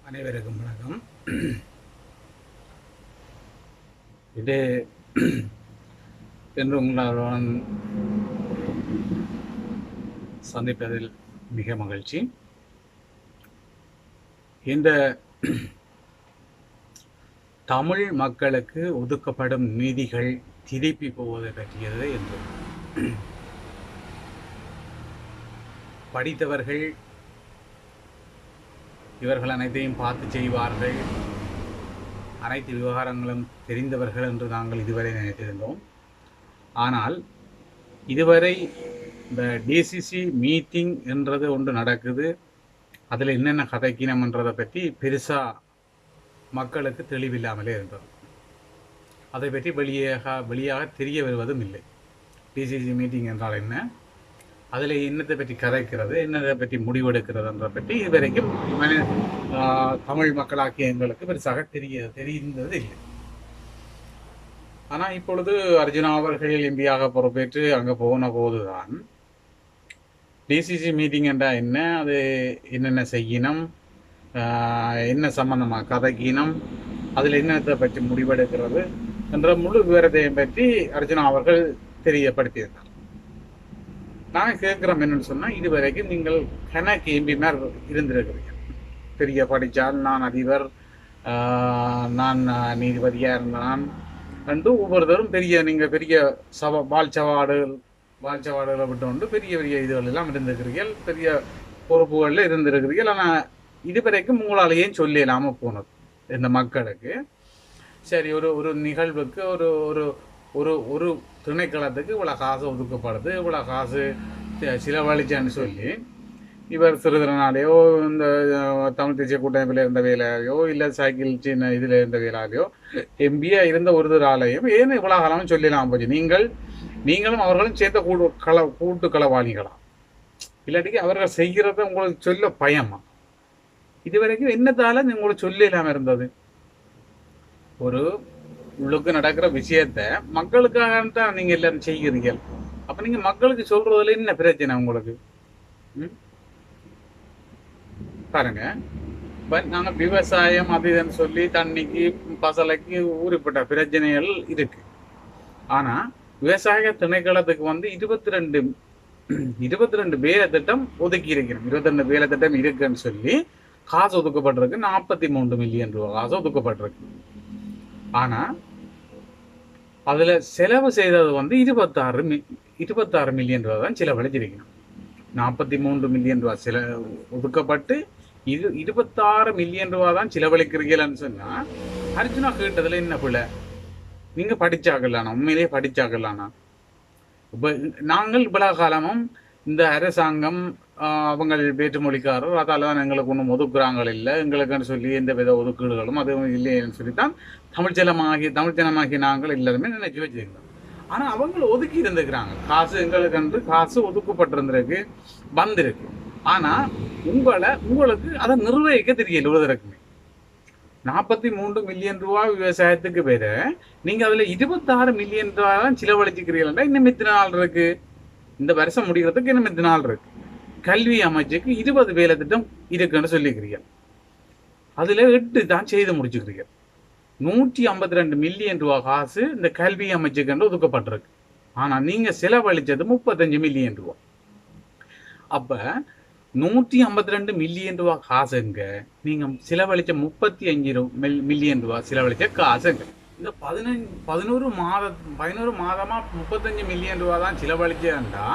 அனைவருக்கும் வணக்கம். இது என்று உங்களுடன் சந்திப்பதில் மிக மகிழ்ச்சி. இந்த தமிழ் மக்களுக்கு ஒதுக்கப்படும் நீதிகள் திருப்பி போவதை பற்றியது என்று படித்தவர்கள் இவர்கள் அனைத்தையும் பார்த்து செய்வார்கள், அனைத்து விவகாரங்களும் தெரிந்தவர்கள் என்று நாங்கள் இதுவரை நினைத்திருந்தோம். ஆனால் இதுவரை இந்த டிசிசி மீட்டிங் என்றது ஒன்று நடக்குது, அதில் என்னென்ன கதைக்கினம் என்றதை பற்றி பெருசாக மக்களுக்கு தெளிவில்லாமலே இருந்தது. அதை பற்றி வெளியாக தெரிய வருவதும் இல்லை. டிசிசி மீட்டிங் என்றால் என்ன, அதில் என்னத்தை பற்றி கதைக்கிறது, என்னதை பற்றி முடிவெடுக்கிறதுன்ற பற்றி இதுவரைக்கும் தமிழ் மக்களாகிய எங்களுக்கு பெருசாக தெரிந்தது இல்லை. ஆனால் இப்பொழுது அர்ஜுனா அவர்கள் எம்பியாக பொறுப்பேற்று அங்கே போன போதுதான் டிசிசி மீட்டிங் என்றால் என்ன, அது என்னென்ன செய்யணும், என்ன சம்பந்தமாக கதைக்கினம், அதில் என்னத்தை பற்றி முடிவெடுக்கிறது என்ற முழு விவரத்தையும் பற்றி அர்ஜுனா அவர்கள் தெரியப்படுத்தியிருந்தார். நான் கேட்குறோம் என்னன்னு சொன்னால், இதுவரைக்கும் நீங்கள் கணக்கு எம்பிமார் இருந்திருக்கிறீங்க. பெரிய படித்தால் நான் அதிபர், நான் நீதிபதியாக இருந்தான் ரெண்டு ஒவ்வொருத்தரும் நீங்கள் பெரிய வாழ்ச்சவாடுகளை விட்டு கொண்டு பெரிய பெரிய இதுகள் எல்லாம் இருந்திருக்கிறீர்கள், பெரிய பொறுப்புகளில் இருந்திருக்கிறீர்கள். ஆனால் இதுவரைக்கும் உங்களால் ஏன் சொல்லலாமல் போனது இந்த மக்களுக்கு? சரி, ஒரு நிகழ்வுக்கு ஒரு ஒரு ஒரு ஒரு திணைக்களத்துக்கு இவ்வளோ காசு ஒதுக்கப்படுது, இவ்வளோ காசு செலவழிச்சான்னு சொல்லி இவர் சிறுதனாலேயோ இந்த தமிழ் தேசிய கூட்டமைப்பில் இருந்த வேலையாலையோ இல்லை சைக்கிள் சின்ன இதில் இருந்த வேலையாலையோ எம்பியா இருந்த ஒரு ஆலயம் ஏன்னு இவ்வளோ காலமும் சொல்லலாம் போச்சு. நீங்களும் அவர்களும் சேர்ந்த கூட்டு களவாணிகளாம், இல்லாட்டிக்கு அவர்கள் செய்கிறத உங்களுக்கு சொல்ல பயமா? இதுவரைக்கும் என்னத்தால உங்களுக்கு சொல்லலாமல் இருந்தது? ஒரு உள்ளுக்கு நடக்கிற விஷயத்த மக்களுக்காக தான் நீங்க எல்லாரும் செய்கிறீங்க. அப்ப நீங்க மக்களுக்கு சொல்றதுல என்ன பிரச்சனை உங்களுக்கு? பாருங்க, நாங்க விவசாயம் அதுன்னு சொல்லி தண்ணிக்கு பசலைக்கு ஊறிப்பட்ட பிரச்சனைகள் இருக்கு. ஆனா விவசாய திணைக்களத்துக்கு 22 வேலை திட்டம் ஒதுக்கி இருக்கிறோம். 22 வேலை திட்டம் இருக்குன்னு சொல்லி காசு ஒதுக்கப்பட்டிருக்கு. 43 மில்லியன் ரூபாய் காசு ஒதுக்கப்பட்டிருக்கு. ஆனா அதுல செலவு செய்தது 26 மில்லியன் ரூபாய் தான் செலவழிச்சிருக்கணும். 43 மில்லியன் ரூபாய் ஒதுக்கப்பட்டு 26 மில்லியன் ரூபாய் தான் செலவழிக்கிறீங்கன்னு சொன்னா, அர்ஜுனா கேட்டதுல என்ன பிள்ளை? நீங்க படிச்சாக்கலானா? உண்மையிலேயே படிச்சாக்கலானா? இப்ப நாங்கள் இவ்வளவு காலமும் இந்த அரசாங்கம் அவங்க வேற்றுமொழிக்காரர், அதால தான் எங்களுக்கு ஒன்றும் ஒதுக்குறாங்கள் இல்லை, எங்களுக்குன்னு சொல்லி எந்த வித ஒதுக்கீடுகளும் அதுவும் இல்லைன்னு சொல்லித்தான் தமிழ் ஜனமாகி நாங்கள் எல்லாருமே நினைச்சு வச்சிருக்கிறோம். ஆனால் அவங்க ஒதுக்கி இருந்துக்கிறாங்க. காசு எங்களுக்கு காசு ஒதுக்கப்பட்டிருந்திருக்கு, வந்திருக்கு. ஆனால் உங்களுக்கு அதை நிர்வகிக்க தெரியல. ஒருதற்குமே 43 மில்லியன் ரூபாய் விவசாயத்துக்கு பேரு நீங்க அதுல 26 மில்லியன் ரூபாய் தான் செலவழிச்சுக்கிறீங்களா? இன்னும் எத்தனை நாள் இருக்கு? இந்த வருஷம் முடிகிறதுக்கு இன்னும் எத்தனை நாள் இருக்கு? கல்வி அமைச்சுக்கு 20 வேலை திட்டம் இருக்குன்னு சொல்லிக்கிறீங்க, அதுல 8 தான் செய்து முடிச்சுக்கிறீங்க. 152 மில்லியன் ரூபாய் காசு இந்த கல்வி அமைச்சுக்கு ஒதுக்கப்பட்டிருக்கு. ஆனா நீங்க செலவழிச்சது 35 மில்லியன் ரூபாய். அப்ப 152 மில்லியன் ரூபாய் காசுங்க, நீங்க செலவழிச்ச 35 மில்லியன் ரூபாய் செலவழிச்ச காசுங்க. இந்த 11 மாதமா 35 மில்லியன் ரூபாய் தான் செலவழிச்சா,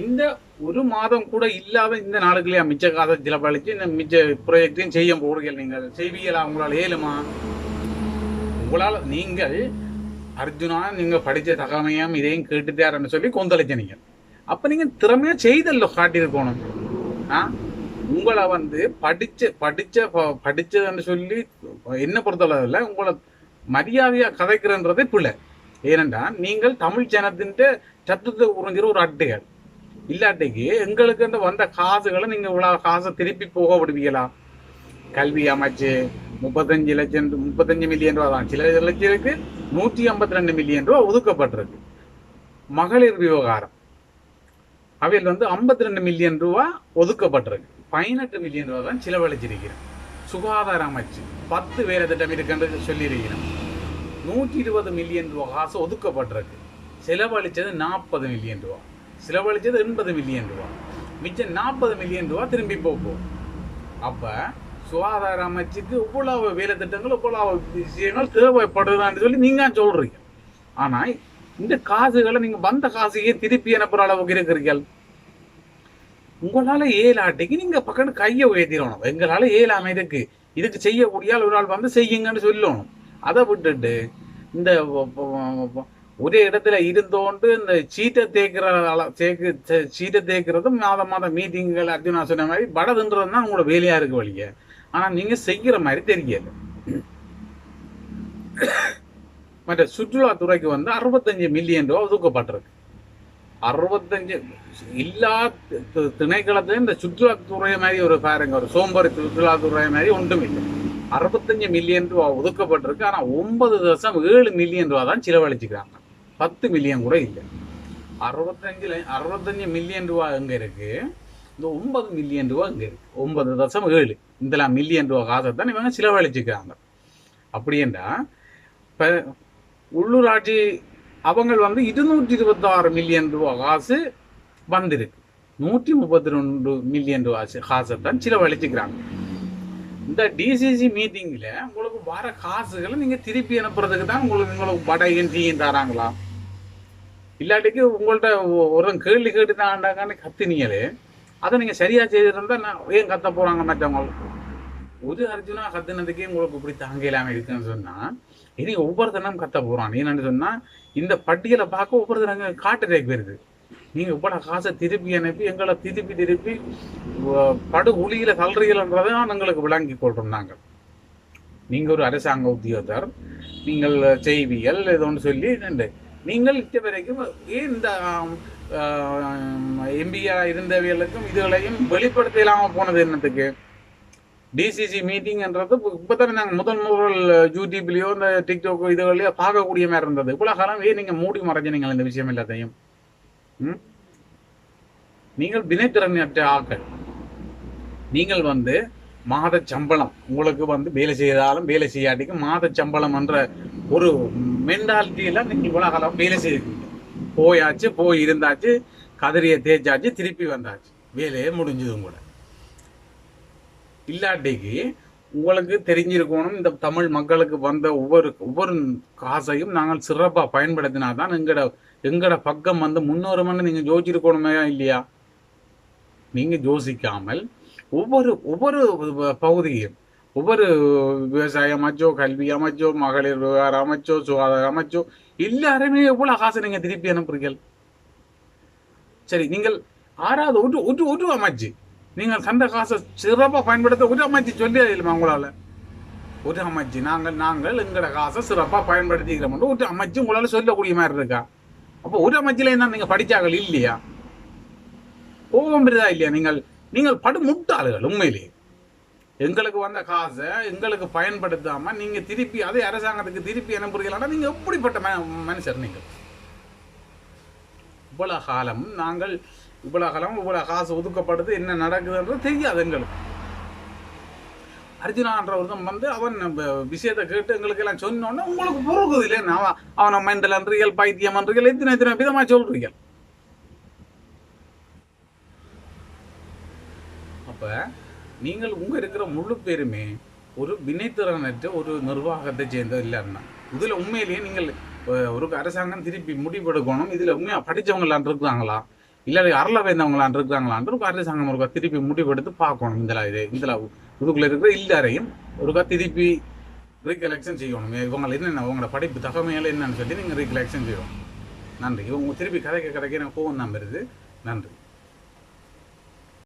இந்த ஒரு மாதம் கூட இல்லாத இந்த நாளுக்குள்ளே மிச்ச காசை செலவழிச்சு இந்த மிச்ச ப்ராஜெக்டையும் செய்ய போறீர்கள். நீங்கள் செய்வீங்களா? உங்களால் ஏழுமா? உங்களால் நீங்கள் அர்ஜுனா நீங்க படிச்ச தகமையாம் இதையும் கேட்டுட்டாருன்னு சொல்லி கொந்தளிச்சனீங்க. அப்ப நீங்க திறமையா செய்தல்ல காட்டியிருக்கணும். உங்களை படிச்சதுன்னு சொல்லி என்ன பொறுத்தளவுல உங்களை மரியாதையா கதைக்கிறன்றதே பிள்ளை. ஏனென்றா நீங்கள் தமிழ் ஜனத்தின் சத்தத்தை உறிஞ்சிற ஒரு அட்டைகள் இல்லாட்டிக்கு எங்களுக்கு வந்த காசுகளை நீங்க இவ்வளவு காசை திருப்பி போக விடுவீங்களா? கல்வி அமைச்சு 35 மில்லியன் ரூபா தான் சில லட்சத்துக்கு 152 மில்லியன் ரூபா ஒதுக்கப்பட்டிருக்கு. மகளிர் விவகாரம் அவையில் 52 மில்லியன் ரூபா ஒதுக்கப்பட்டிருக்கு. 18 மில்லியன் ரூபா தான் செலவழிச்சிருக்கிறேன். சுகாதார அமைச்சு 10 வேலை திட்டம் இருக்குன்னு சொல்லியிருக்கிறோம். 120 மில்லியன் ரூபா காசு ஒதுக்கப்பட்டிருக்கு. செலவழிச்சது 40 மில்லியன் ரூபா, செலவழிச்சது 80 மில்லியன் ரூபா, மிச்சம் 40 மில்லியன் ரூபா திரும்பி போகும். அப்போ சுகாதார அமைச்சுக்கு இவ்வளவு வேலை திட்டங்கள் இவ்வளவு விஷயங்கள் தேவைப்படுதான்னு சொல்லி நீங்கள் சொல்கிறீங்க. ஆனால் இந்த காசுகளை நீங்கள் வந்த காசையே திருப்பி அனுப்புகிற அளவுக்கு இருக்கிறீர்கள். உங்களால் ஏழாட்டிக்கு நீங்கள் பக்கம் கையை உயர்த்திடணும். எங்களால் ஏழாம இருக்கு, இதுக்கு செய்யக்கூடிய ஒரு ஆள் வந்து செய்யுங்கன்னு சொல்லணும். அதை விட்டுட்டு இந்த ஒரே இடத்துல இருந்தோண்டு இந்த சீட்டை சீட்டை தேய்க்கிறதும் மாதம் மீட்டிங்கள் அர்ஜுனா சொன்ன மாதிரி படதுன்றது தான் உங்களோட வேலையா இருக்கு வழிய. ஆனால் நீங்கள் செய்கிற மாதிரி தெரியல. மற்ற சுற்றுலாத்துறைக்கு வந்து 65 மில்லியன் ரூபா ஒதுக்கப்பட்டிருக்கு. 65 எல்லா திணைக்களத்திலும் இந்த சுற்றுலாத்துறை மாதிரி ஒரு பாருங்க, ஒரு சோம்பரி சுற்றுலாத்துறை மாதிரி ஒன்றும் இல்லை. 65 மில்லியன் ரூபா ஒதுக்கப்பட்டிருக்கு. ஆனால் 9.7 மில்லியன் ரூபா தான் செலவழிச்சுக்கிறாங்க. 10 மில்லியன் கூட இல்லை. 65 மில்லியன் ரூபா எங்கே இருக்கு? இந்த 9 மில்லியன் ரூபா இங்கே இருக்கு. 9.7 இந்த மில்லியன் ரூபா காசை தான் இவங்க செலவழிச்சுக்கிறாங்க. அப்படின்னா இப்போ உள்ளூராட்சி அவங்க வந்து 226 மில்லியன் ரூபா காசு வந்திருக்கு. 132 மில்லியன் ரூபா காசை தான் செலவழிச்சுக்கிறாங்க. இந்த டிசிசி மீட்டிங்கில் உங்களுக்கு வர காசுகளை நீங்கள் திருப்பி அனுப்புறதுக்கு தான் உங்களுக்கு படையும் டீயும் தராங்களா? இல்லாட்டிக்கு உங்கள்கிட்ட ஒரு கேள்வி கேட்டு தான் கத்துனீங்களே, அதை நீங்கள் சரியாக செய்திருந்தா நான் ஏன் கத்த போகிறாங்க மற்றவங்களுக்கு? ஒரு அர்ஜுனா கத்துனதுக்கே உங்களுக்கு இப்படி தாங்க இல்லாமல் இருக்குன்னு சொன்னால் இனி ஒவ்வொருத்தனும் கத்த போகிறான். என்னன்னு சொன்னால் இந்த பட்டியலை பார்க்க ஒவ்வொருத்தரங்க காட்டுறதுக்கு வருது. நீங்கள் இவ்வளோ காசை திருப்பி அனுப்பி எங்களை திருப்பி படுகொலியில் தள்ளுறீங்கன்றதை எங்களுக்கு விளங்கி கொள்கிறோம். நீங்கள் ஒரு அரசாங்க உத்தியோகத்தர், நீங்கள் செய்வியல் ஏதோ ஒன்று சொல்லி நீங்கள் இட்ட வரைக்கும் ஏன் இந்த எம்பியா இருந்தவர்களுக்கும் இதுகளையும் வெளிப்படுத்த இல்லாமல் போனது என்னத்துக்கு? டிசிசி மீட்டிங்ன்றது இப்போ தானே நாங்கள் முதல் யூடியூப்லேயோ இந்த டிக்டாக்கோ இதுகளையோ பார்க்கக்கூடிய மாதிரி இருந்தது. இவ்வளோ காலம் ஏன் நீங்கள் மூடி மறைஞ்சினீங்க இந்த விஷயம் எல்லாத்தையும்? நீங்கள் வினைத்திறனற்ற ஆக்கள். நீங்கள் வந்து மாத சம்பளம் உங்களுக்கு வந்து வேலை செய்தாலும் வேலை செய்யாட்டிக்கு மாத சம்பளம் என்ற ஒரு மென்டாலிட்டியில் நீங்கள் இவ்வளோ காலம் வேலை செய்திருக்கீங்க. போயாச்சு, போய் இருந்தாச்சு, கதிரியை தேய்ச்சாச்சு, திருப்பி வந்தாச்சு, வேலையே முடிஞ்சது. கூட இல்லாட்டிக்கு உங்களுக்கு தெரிஞ்சிருக்கணும், இந்த தமிழ் மக்களுக்கு வந்த ஒவ்வொரு காசையும் நாங்கள் சிறப்பாக பயன்படுத்தினா தான் எங்கட பக்கம் வந்து முன்னோருமன்னு நீங்கள் யோசிச்சிருக்கணுமே இல்லையா? நீங்கள் யோசிக்காமல் ஒவ்வொரு பகுதியும் ஒவ்வொரு விவசாய அமைச்சோ, கல்வி அமைச்சோ, மகளிர் விவகார அமைச்சோ, சுகாதார அமைச்சோ எல்லாருமே எவ்வளோ காசை நீங்கள் திருப்பி அனுப்புறீர்கள். சரி, நீங்கள் ஆறாவது ஒரு அமைச்சு நீங்கள் தந்த காசை சிறப்பாக பயன்படுத்த ஒரு அமைச்சு சொல்லி இல்லைமா உங்களால்? ஒரு அமைச்சு நாங்கள் எங்களோட காசை சிறப்பாக பயன்படுத்திக்கிறோம் ஒரு அமைச்சு உங்களால் சொல்லக்கூடிய மாதிரி இருக்கா? அப்போ ஒரு அமைச்சில் என்ன நீங்கள் படித்தார்கள் இல்லையா? கோபம் இருக்குதா இல்லையா? நீங்கள் படு முட்டாளுகள் உண்மையிலேயே. எங்களுக்கு வந்த காசை எங்களுக்கு பயன்படுத்தாமல் நீங்கள் திருப்பி அதே அரசாங்கத்துக்கு திருப்பி அனுப்புறீங்களா? நீங்கள் எப்படிப்பட்ட மனுஷர் நீங்கள்? இவ்வளோ காலம் இவ்வளோ காசு ஒதுக்கப்படுது, என்ன நடக்குதுன்றது தெரியாது எங்களுக்கு. அர்ஜுனான்றவர்தான் வந்து அவன் விஷயத்தை கேட்டு எங்களுக்கு எல்லாம் சொன்னோன்னா உங்களுக்கு பொறுக்குது இல்லைன்னு அவனை மெண்டல் அன்றியல், பைத்தியம் அன்றியல், எத்தனை விதமாக சொல்றீங்க. அப்போ நீங்கள் இருக்கிற முழு பேருமே ஒரு வினைத்திறனற்ற ஒரு நிர்வாகத்தை சேர்ந்தது இல்லைன்னா இதில் உண்மையிலேயே நீங்கள் ஒரு அரசாங்கம் திருப்பி முடிவெடுக்கணும். இதில் உண்மையாக படித்தவங்களான் இருக்கிறாங்களா, இல்லை அறல வேந்தவங்களான் இருக்கிறாங்களான்ற ஒரு அரசாங்கம் ஒருக்கா திருப்பி முடிவெடுத்து பார்க்கணும். இதில் இதுக்குள்ளே இருக்கிற எல்லாரையும் ஒருக்கா திருப்பி ரீகலெக்ஷன் செய்யணும். இவங்க என்னென்ன உங்களோட படிப்பு தகமையில் என்னன்னு சொல்லி நீங்கள் ரீகலெக்ஷன் செய்யணும். நன்றி. இவங்க திருப்பி கதைக்க எனக்கு கோவம் தான் வருது. நன்றி.